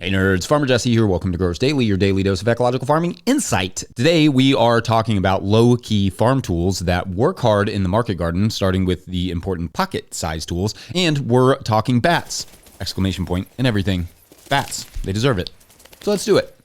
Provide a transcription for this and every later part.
Hey nerds, Farmer Jesse here. Welcome to Growers Daily, your daily dose of ecological farming insight. Today we are talking about low-key farm tools that work hard in the market garden, starting with the important pocket-sized tools, and we're talking bats! Exclamation point and everything. Bats. They deserve it. So let's do it.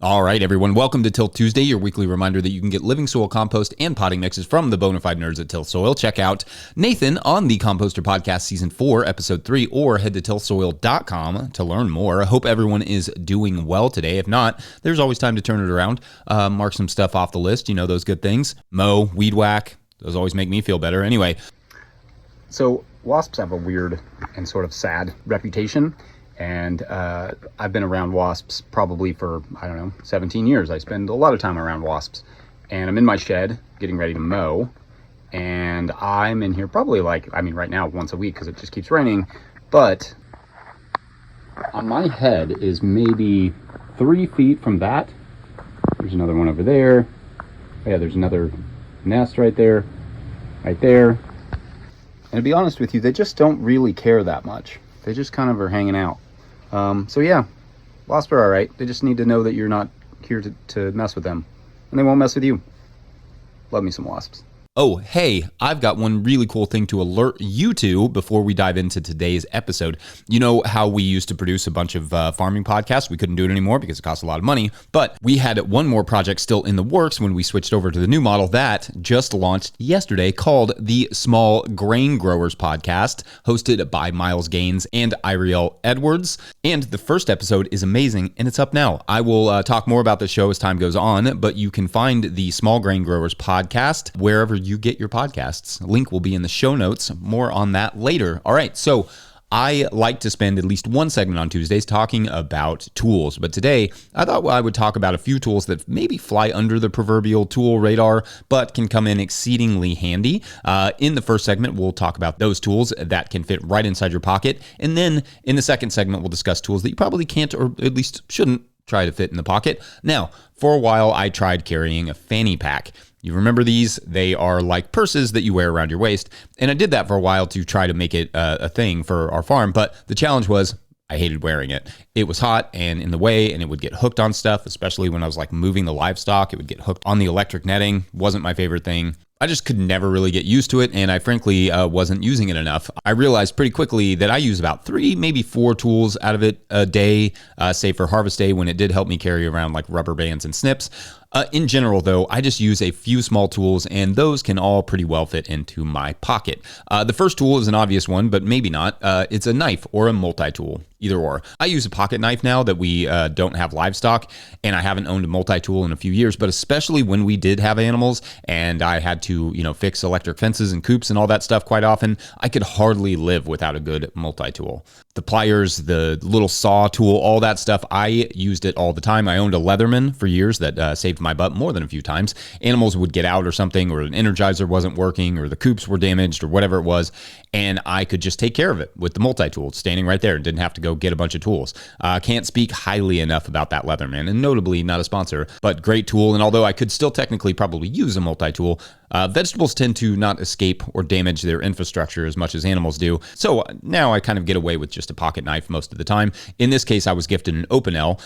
All right, everyone. Welcome to Till Tuesday, your weekly reminder that you can get living soil compost and potting mixes from the bona fide nerds at Till Soil. Check out Nathan on the Composter Podcast Season 4, Episode 3, or head to tillsoil.com to learn more. I hope everyone is doing well today. If not, there's always time to turn it around. Mark some stuff off the list. You know those good things. Mow, weed whack. Those always make me feel better. Anyway. So wasps have a weird and sort of sad reputation. And I've been around wasps probably for, 17 years. I spend a lot of time around wasps. And I'm in my shed getting ready to mow. And I'm in here probably right now once a week because it just keeps raining. But on my head is maybe 3 feet from that. There's another one over there. Yeah, there's another nest right there. Right there. And to be honest with you, they just don't really care that much. They just kind of are hanging out. So yeah, wasps are all right. They just need to know that you're not here to mess with them. And they won't mess with you. Love me some wasps. Oh, hey, I've got one really cool thing to alert you to before we dive into today's episode. You know how we used to produce a bunch of farming podcasts? We couldn't do it anymore because it costs a lot of money. But we had one more project still in the works when we switched over to the new model that just launched yesterday called the Small Grain Growers Podcast, hosted by Miles Gaines and Iriel Edwards. And the first episode is amazing, and it's up now. I will talk more about the show as time goes on, but you can find the Small Grain Growers Podcast wherever you get your podcasts. Link will be in the show notes. More on that later. All right, so I like to spend at least one segment on Tuesdays talking about tools, but today I thought I would talk about a few tools that maybe fly under the proverbial tool radar, but can come in exceedingly handy. In the first segment, we'll talk about those tools that can fit right inside your pocket, and then in the second segment, we'll discuss tools that you probably can't or at least shouldn't try to fit in the pocket. Now, for a while, I tried carrying a fanny pack. You remember these? They are like purses that you wear around your waist. And I did that for a while to try to make it a thing for our farm. But the challenge was I hated wearing it. It was hot and in the way, and it would get hooked on stuff, especially when I was moving the livestock. It would get hooked on the electric netting. Wasn't my favorite thing. I just could never really get used to it, and I frankly wasn't using it enough. I realized pretty quickly that I use about 3, maybe 4 tools out of it a day, say for harvest day when it did help me carry around rubber bands and snips. In general, though, I just use a few small tools, and those can all pretty well fit into my pocket. The first tool is an obvious one, but maybe not. It's a knife or a multi-tool, either or. I use a pocket knife now that we don't have livestock, and I haven't owned a multi-tool in a few years, but especially when we did have animals, and I had to, fix electric fences and coops and all that stuff quite often, I could hardly live without a good multi-tool. The pliers, the little saw tool, all that stuff, I used it all the time. I owned a Leatherman for years that saved my butt more than a few times. Animals would get out or something, or an energizer wasn't working, or the coops were damaged, or whatever it was, and I could just take care of it with the multi-tool standing right there and didn't have to go get a bunch of tools. Can't speak highly enough about that Leatherman, and notably not a sponsor, but great tool. And although I could still technically probably use a multi-tool, vegetables tend to not escape or damage their infrastructure as much as animals do. So now I kind of get away with just a pocket knife most of the time. In this case, I was gifted an Opinel,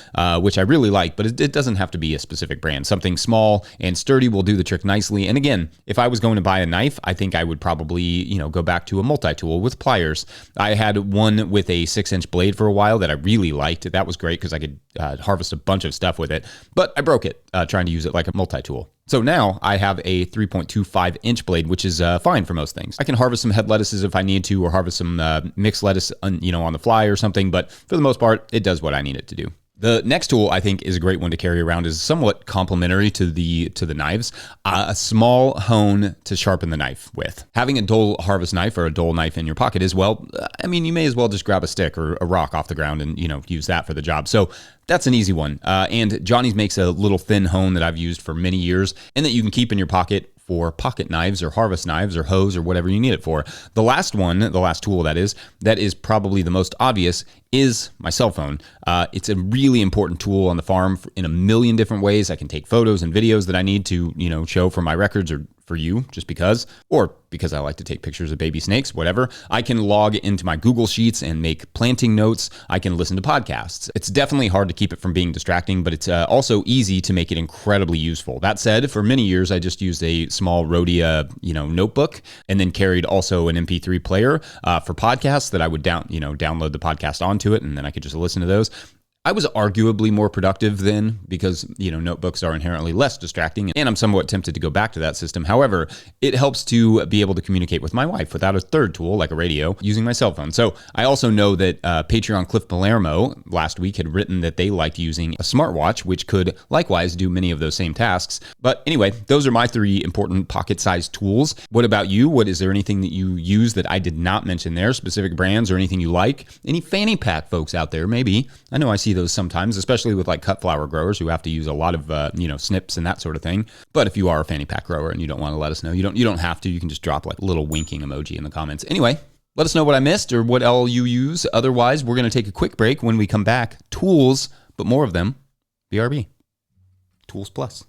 which I really like, but it doesn't have to be a specific brand. Something small and sturdy will do the trick nicely. And again, if I was going to buy a knife, I think I would probably, go back to a multi-tool with pliers. I had one with a 6-inch blade for a while that I really liked. That was great because I could harvest a bunch of stuff with it, but I broke it trying to use it like a multi-tool. So now I have a 3.25-inch blade, which is fine for most things. I can harvest some head lettuces if I need to, or harvest some mixed lettuce, on the fly or something. But for the most part, it does what I need it to do. The next tool I think is a great one to carry around, is somewhat complementary to the knives, a small hone to sharpen the knife with. Having a dull harvest knife or a dull knife in your pocket is, you may as well just grab a stick or a rock off the ground and, use that for the job. So that's an easy one. And Johnny's makes a little thin hone that I've used for many years and that you can keep in your pocket for pocket knives or harvest knives or hoes or whatever you need it for. The last tool that is probably the most obvious is my cell phone. It's a really important tool on the farm in a million different ways. I can take photos and videos that I need to, show for my records or for you just because, or because I like to take pictures of baby snakes, whatever. I can log into my Google Sheets and make planting notes. I can listen to podcasts. It's definitely hard to keep it from being distracting, but it's also easy to make it incredibly useful. That said, for many years, I just used a small Rhodia, notebook, and then carried also an MP3 player for podcasts that I would download the podcast onto it, and then I could just listen to those. I was arguably more productive then because, notebooks are inherently less distracting, and I'm somewhat tempted to go back to that system. However, it helps to be able to communicate with my wife without a third tool like a radio using my cell phone. So I also know that Patreon Cliff Palermo last week had written that they liked using a smartwatch, which could likewise do many of those same tasks. But anyway, those are my 3 important pocket-sized tools. What about you? Is there anything that you use that I did not mention there, specific brands or anything you like? Any fanny pack folks out there, maybe? I know I see those sometimes, especially with like cut flower growers who have to use a lot of snips and that sort of thing. But if you are a fanny pack grower and you don't want to let us know, you don't have to. You can just drop like a little winking emoji in the comments. Anyway, let us know what I missed or what all you use. Otherwise, we're going to take a quick break. When we come back, tools, but more of them. BRB. Tools Plus.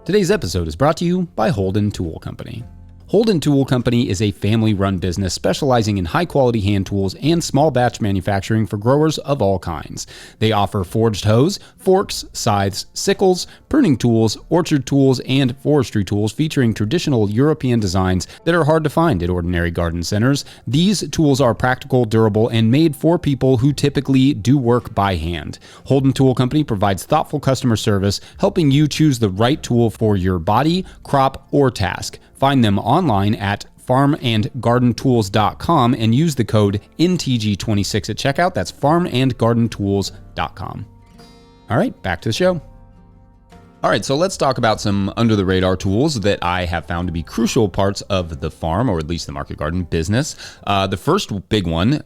Today's episode is brought to you by Holden Tool Company. Holden Tool Company is a family-run business specializing in high-quality hand tools and small-batch manufacturing for growers of all kinds. They offer forged hoes, forks, scythes, sickles, pruning tools, orchard tools, and forestry tools featuring traditional European designs that are hard to find at ordinary garden centers. These tools are practical, durable, and made for people who typically do work by hand. Holden Tool Company provides thoughtful customer service, helping you choose the right tool for your body, crop, or task. Find them online at farmandgardentools.com and use the code NTG26 at checkout. That's farmandgardentools.com. All right, back to the show. All right, so let's talk about some under-the-radar tools that I have found to be crucial parts of the farm, or at least the market garden business. The first big one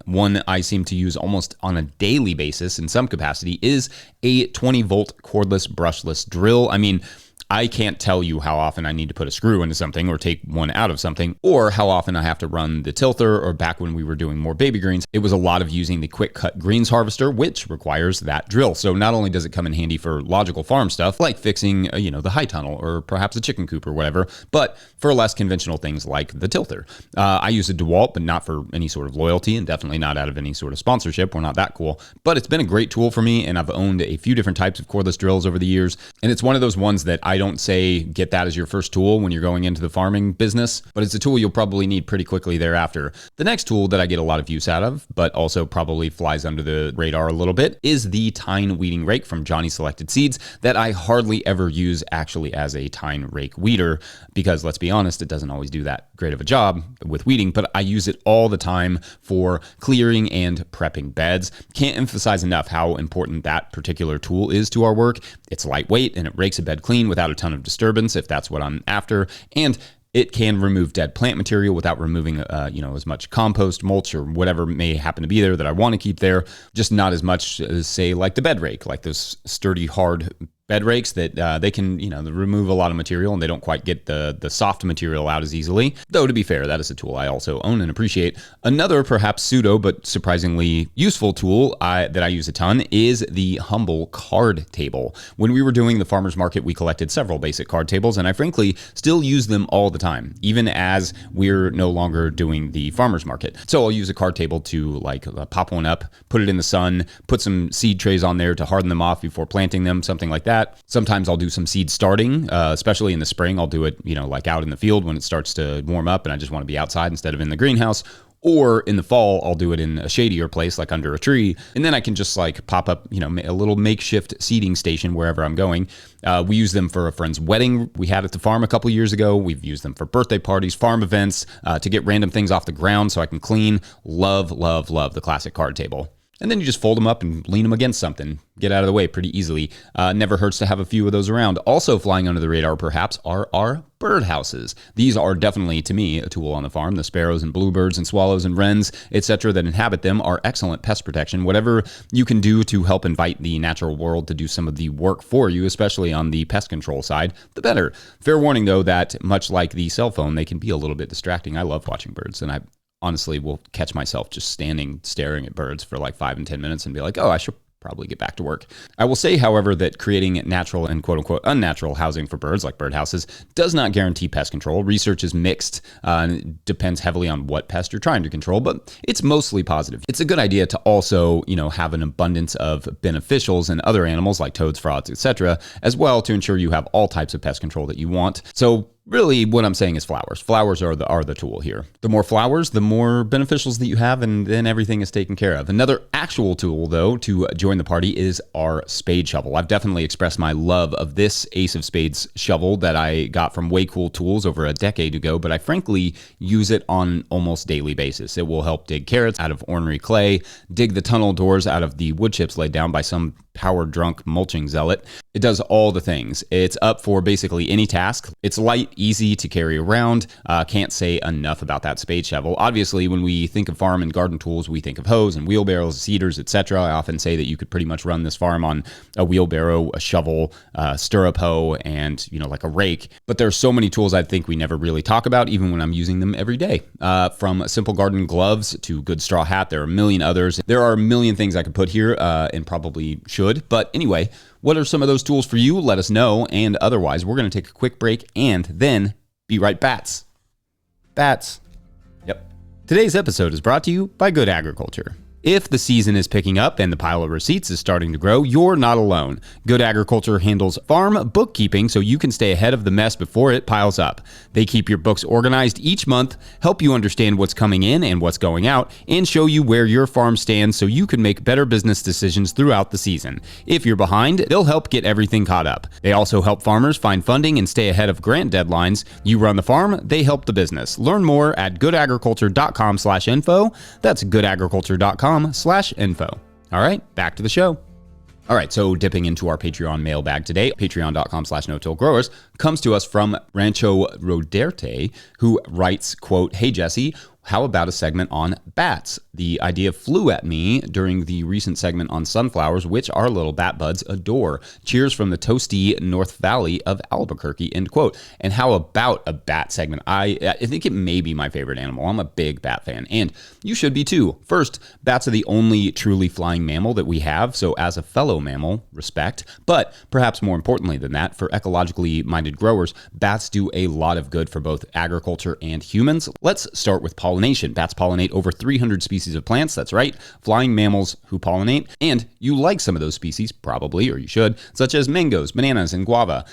I seem to use almost on a daily basis in some capacity, is a 20-volt cordless brushless drill. I mean, I can't tell you how often I need to put a screw into something or take one out of something, or how often I have to run the tilther, or back when we were doing more baby greens, it was a lot of using the quick cut greens harvester, which requires that drill. So not only does it come in handy for logical farm stuff, like fixing, the high tunnel or perhaps a chicken coop or whatever, but for less conventional things like the tilther. I use a DeWalt, but not for any sort of loyalty, and definitely not out of any sort of sponsorship. We're not that cool, but it's been a great tool for me, and I've owned a few different types of cordless drills over the years, and it's one of those ones that I don't say get that as your first tool when you're going into the farming business, but it's a tool you'll probably need pretty quickly thereafter. The next tool that I get a lot of use out of, but also probably flies under the radar a little bit, is the tine weeding rake from Johnny Selected Seeds that I hardly ever use actually as a tine rake weeder, because let's be honest, it doesn't always do that great of a job with weeding, but I use it all the time for clearing and prepping beds. Can't emphasize enough how important that particular tool is to our work. It's lightweight and it rakes a bed clean without a ton of disturbance, if that's what I'm after, and it can remove dead plant material without removing, as much compost, mulch, or whatever may happen to be there that I want to keep there. Just not as much as, say, like the bed rake, like those sturdy, hard bed rakes that they can, remove a lot of material, and they don't quite get the soft material out as easily. Though, to be fair, that is a tool I also own and appreciate. Another perhaps pseudo but surprisingly useful tool that I use a ton is the Humble card table. When we were doing the farmers market, we collected several basic card tables, and I frankly still use them all the time, even as we're no longer doing the farmers market. So I'll use a card table to pop one up, put it in the sun, put some seed trays on there to harden them off before planting them, something like that. Sometimes I'll do some seed starting, especially in the spring. I'll do it, out in the field when it starts to warm up and I just want to be outside instead of in the greenhouse. Or in the fall, I'll do it in a shadier place, like under a tree. And then I can just pop up, a little makeshift seeding station wherever I'm going. We use them for a friend's wedding we had at the farm a couple years ago. We've used them for birthday parties, farm events, to get random things off the ground so I can clean. Love, love, love the classic card table. And then you just fold them up and lean them against something. Get out of the way pretty easily. Never hurts to have a few of those around. Also flying under the radar, perhaps, are our birdhouses. These are definitely, to me, a tool on the farm. The sparrows and bluebirds and swallows and wrens, etc., that inhabit them are excellent pest protection. Whatever you can do to help invite the natural world to do some of the work for you, especially on the pest control side, the better. Fair warning, though, that much like the cell phone, they can be a little bit distracting. I love watching birds, and I honestly will catch myself just staring at birds for like 5 and 10 minutes and be like, oh, I should probably get back to work. I will say, however, that creating natural and quote unquote unnatural housing for birds like birdhouses does not guarantee pest control. Research is mixed and it depends heavily on what pest you're trying to control, but it's mostly positive. It's a good idea to also, have an abundance of beneficials and other animals like toads, frogs, etc., as well to ensure you have all types of pest control that you want. So really, what I'm saying is flowers. Flowers are the tool here. The more flowers, the more beneficials that you have, and then everything is taken care of. Another actual tool, though, to join the party is our spade shovel. I've definitely expressed my love of this Ace of Spades shovel that I got from Way Cool Tools over a decade ago, but I frankly use it on an almost daily basis. It will help dig carrots out of ornery clay, dig the tunnel doors out of the wood chips laid down by some power-drunk mulching zealot. It does all the things. It's up for basically any task. It's light, easy to carry around. Can't say enough about that spade shovel. Obviously, when we think of farm and garden tools, we think of hoes and wheelbarrows, seeders, etc. I often say that you could pretty much run this farm on a wheelbarrow, a shovel, stirrup hoe, and like a rake. But there's so many tools I think we never really talk about, even when I'm using them every day. From simple garden gloves to good straw hat, there are a million others. There are a million things I could put here and probably should. But anyway, what are some of those tools for you? Let us know. And otherwise, we're going to take a quick break and then be right bats. Bats. Yep. Today's episode is brought to you by Good Agriculture. If the season is picking up and the pile of receipts is starting to grow, you're not alone. Good Agriculture handles farm bookkeeping so you can stay ahead of the mess before it piles up. They keep your books organized each month, help you understand what's coming in and what's going out, and show you where your farm stands so you can make better business decisions throughout the season. If you're behind, they'll help get everything caught up. They also help farmers find funding and stay ahead of grant deadlines. You run the farm, they help the business. Learn more at goodagriculture.com/info. That's goodagriculture.com/info. All right, back to the show. All right, so dipping into our Patreon mailbag today, patreon.com/no-till-growers, comes to us from Rancho Roderte, who writes, quote, "Hey, Jesse, how about a segment on bats? The idea flew at me during the recent segment on sunflowers, which our little bat buds adore. Cheers from the toasty North Valley of Albuquerque," end quote. And how about a bat segment? I think it may be my favorite animal. I'm a big bat fan, and you should be too. First, bats are the only truly flying mammal that we have, so as a fellow mammal, respect. But perhaps more importantly than that, for ecologically minded growers, bats do a lot of good for both agriculture and humans. Let's start with pollination. Bats pollinate over 300 species of plants. That's right, flying mammals who pollinate. And you like some of those species, probably, or you should, such as mangoes, bananas, and guava.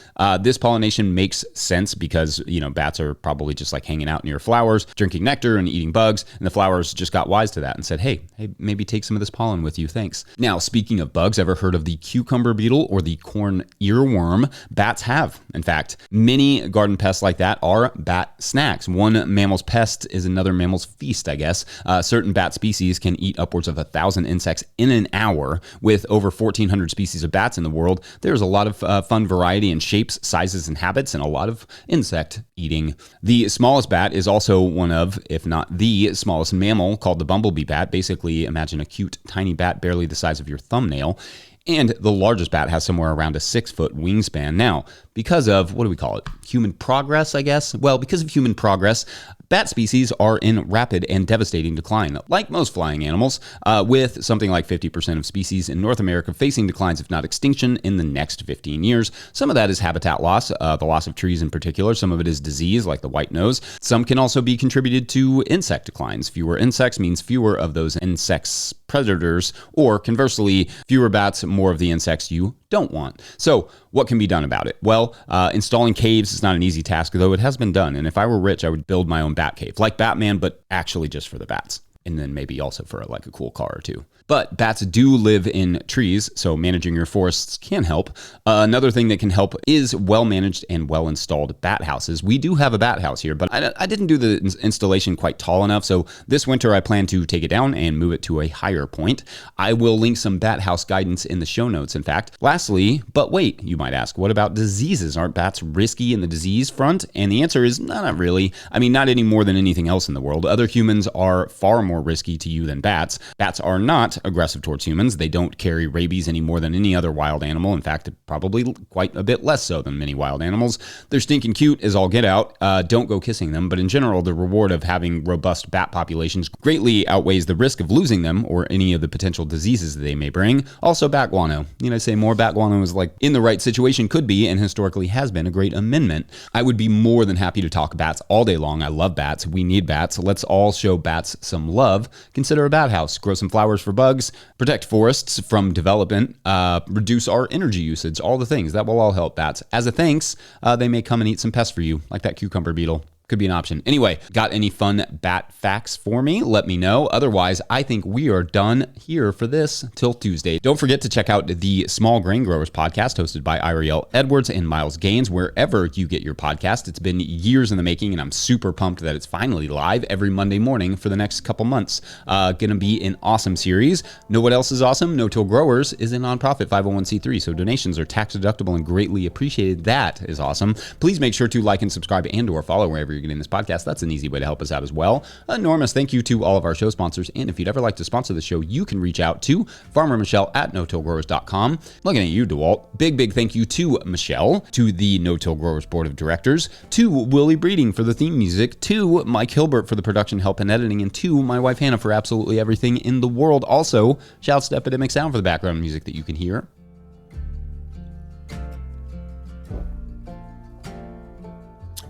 This pollination makes sense because, bats are probably just like hanging out near flowers, drinking nectar and eating bugs. And the flowers just got wise to that and said, hey, maybe take some of this pollen with you. Thanks. Now, speaking of bugs, ever heard of the cucumber beetle or the corn earworm? Bats have. In fact, many garden pests like that are bat snacks. One mammal's pest is another mammal's feast, I guess. Certain bat species can eat upwards of 1,000 insects in an hour. With over 1,400 species of bats in the world, there's a lot of fun variety in shapes, sizes, and habits, and a lot of insect eating. The smallest bat is also one of, if not the smallest mammal, called the bumblebee bat. Basically, imagine a cute, tiny bat barely the size of your thumbnail. And the largest bat has somewhere around a 6-foot wingspan. Now, because of, what do we call it? Human progress, I guess? Well, because of human progress, bat species are in rapid and devastating decline, like most flying animals, with something like 50% of species in North America facing declines, if not extinction, in the next 15 years. Some of that is habitat loss, the loss of trees in particular. Some of it is disease, like the white nose. Some can also be contributed to insect declines. Fewer insects means fewer of those insects' predators, or conversely, fewer bats, more of the insects you don't want. So what can be done about it? Well, installing caves is not an easy task, though it has been done. And if I were rich, I would build my own bat cave, like Batman, but actually just for the bats. And then maybe also for a cool car or two. But bats do live in trees, so managing your forests can help. Another thing that can help is well-managed and well-installed bat houses. We do have a bat house here, but I didn't do the installation quite tall enough, so this winter I plan to take it down and move it to a higher point. I will link some bat house guidance in the show notes, in fact. Lastly, but wait, you might ask, what about diseases? Aren't bats risky in the disease front? And the answer is not really. I mean, not any more than anything else in the world. Other humans are far more risky to you than bats. Bats are not aggressive towards humans. They don't carry rabies any more than any other wild animal. In fact, probably quite a bit less so than many wild animals. They're stinking cute as all get out. Don't go kissing them. But in general, the reward of having robust bat populations greatly outweighs the risk of losing them or any of the potential diseases that they may bring. Also, bat guano. I say more bat guano is like in the right situation could be and historically has been a great amendment. I would be more than happy to talk bats all day long. I love bats. We need bats. Let's all show bats some love. Consider a bat house. Grow some flowers for bugs. Protect forests from development. Reduce our energy usage. All the things. That will all help bats. As a thanks, they may come and eat some pests for you, like that cucumber beetle. Could be an option. Anyway, got any fun bat facts for me? Let me know. Otherwise, I think we are done here for this till Tuesday. Don't forget to check out the Small Grain Growers podcast hosted by Iriel Edwards and Miles Gaines, wherever you get your podcast. It's been years in the making, and I'm super pumped that it's finally live every Monday morning for the next couple months. Gonna be an awesome series. Know what else is awesome? No Till Growers is a nonprofit 501c3, so donations are tax deductible and greatly appreciated. That is awesome. Please make sure to like and subscribe and or follow wherever you're getting this podcast. That's an easy way to help us out as well. Enormous thank you to all of our show sponsors. And if you'd ever like to sponsor the show, you can reach out to Farmer Michelle at no-tillgrowers.com. Looking at you, DeWalt. Big thank you to Michelle, to the No-Till Growers Board of Directors, to Willie Breeding for the theme music, to Mike Hilbert for the production help and editing, and to my wife Hannah for absolutely everything in the world. Also, shouts to Epidemic Sound for the background music that you can hear.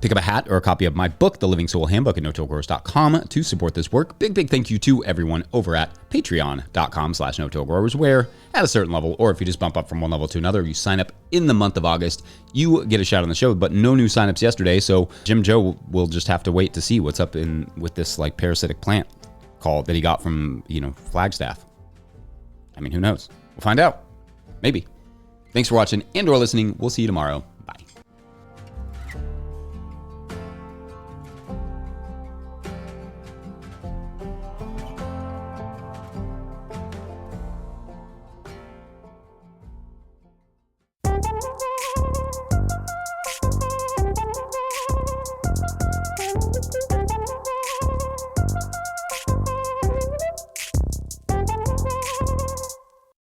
Pick up a hat or a copy of my book, The Living Soul Handbook, at no-tillgrowers.com to support this work. Big thank you to everyone over at patreon.com/no-tillgrowers, where at a certain level, or if you just bump up from one level to another, you sign up in the month of August, you get a shout on the show, but no new signups yesterday. So Jim Joe will just have to wait to see what's up with this like parasitic plant call that he got from, Flagstaff. I mean, who knows? We'll find out. Maybe. Thanks for watching and or listening. We'll see you tomorrow.